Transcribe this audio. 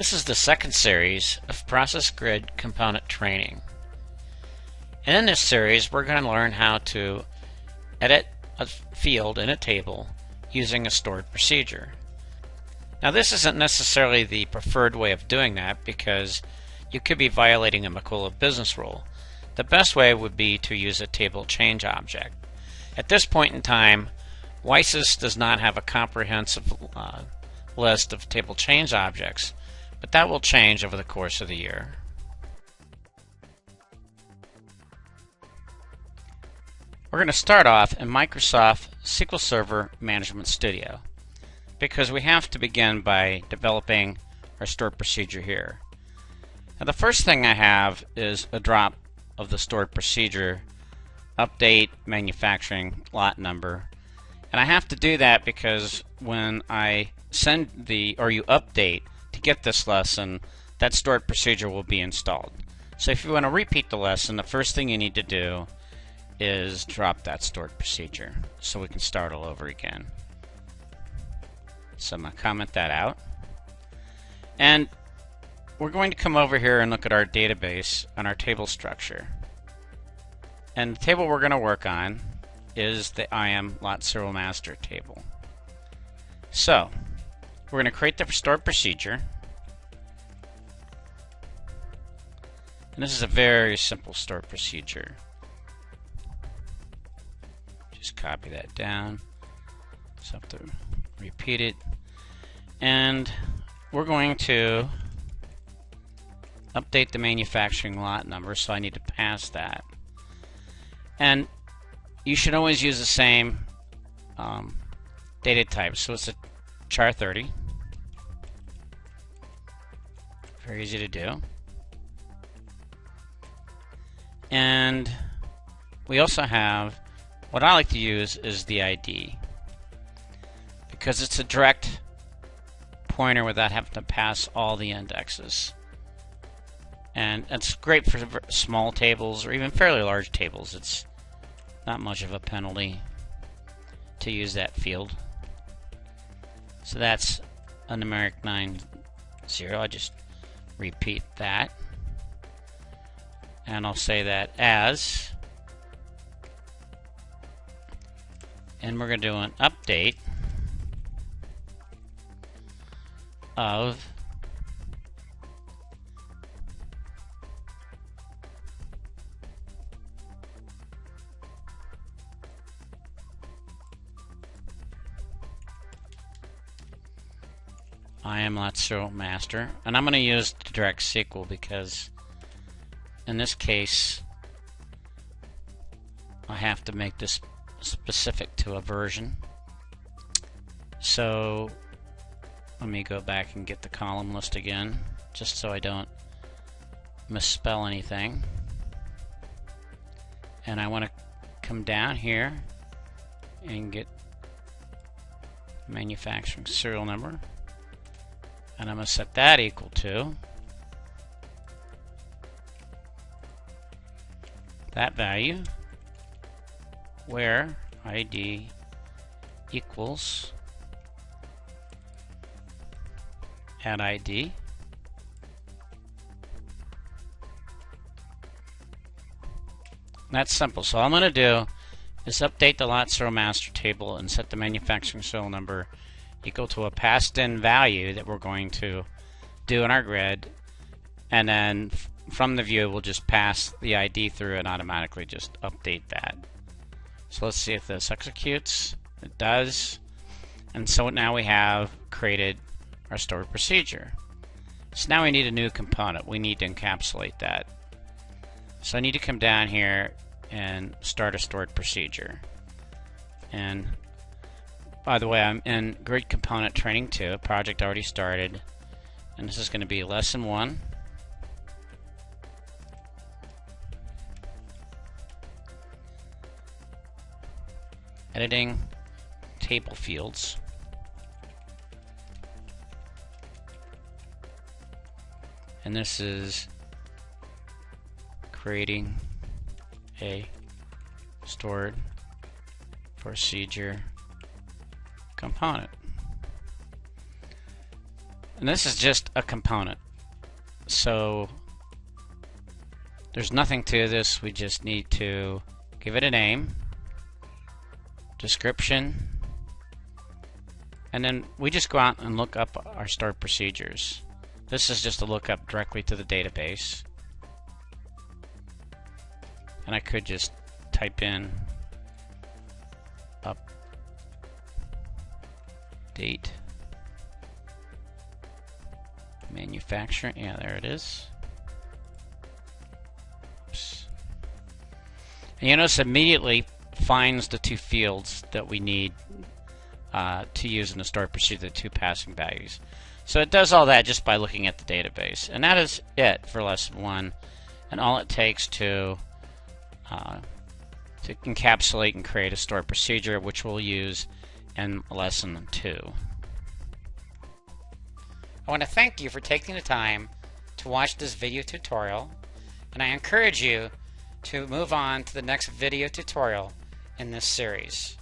This is the second series of Process Grid component training. And in this series, we're going to learn how to edit a field in a table using a stored procedure. Now, this isn't necessarily the preferred way of doing that because you could be violating a Makula business rule. The best way would be to use a table change object. At this point in time, WiSys does not have a comprehensive list of table change objects, but that will change over the course of the year. We're going to start off in Microsoft SQL Server Management Studio because we have to begin by developing our stored procedure here. Now, the first thing I have is a drop of the stored procedure, update manufacturing lot number. And I have to do that because when I send you update to get this lesson, that stored procedure will be installed. So if you want to repeat the lesson, the first thing you need to do is drop that stored procedure so we can start all over again. So I'm going to comment that out. And we're going to come over here and look at our database and our table structure. And the table we're going to work on is the IM lot serial master table. So we're going to create the stored procedure. And this is a very simple stored procedure. Just copy that down. So I have to repeat it. And we're going to update the manufacturing lot number, so I need to pass that. And you should always use the same data type. So it's a char 30. Very easy to do. And we also have, what I like to use is the ID, because it's a direct pointer without having to pass all the indexes. And it's great for small tables or even fairly large tables. It's not much of a penalty to use that field. So that's a numeric 90. I just repeat that. And I'll say that as. And we're going to do an update of IM lot serial master, and I'm going to use direct SQL because in this case I have to make this specific to a version. So let me go back and get the column list again, just so I don't misspell anything. And I want to come down here and get manufacturing serial number. And I'm going to set that equal to that value where ID equals add ID. That's simple. So all I'm going to do is update the lot serial master table and set the manufacturing serial number equal to a passed in value that we're going to do in our grid, and then from the view we'll just pass the ID through and automatically just update that. So let's see if this executes. It does. And so now we have created our stored procedure. So now we need a new component. We need to encapsulate that. So I need to come down here and start a stored procedure. And by the way, I'm in Grid Component Training 2, a project already started, and this is going to be Lesson 1. Editing table fields. And this is creating a stored procedure component. And this is just a component. So there's nothing to this. We just need to give it a name, description, and then we just go out and look up our stored procedures. This is just a lookup directly to the database. And I could just type in update manufacturer. Yeah, there it is. Oops. And you notice immediately finds the two fields that we need to use in the stored procedure, the two passing values. So it does all that just by looking at the database. And that is it for lesson 1, and all it takes to encapsulate and create a stored procedure, which we'll use in lesson 2. I want to thank you for taking the time to watch this video tutorial, and I encourage you to move on to the next video tutorial in this series.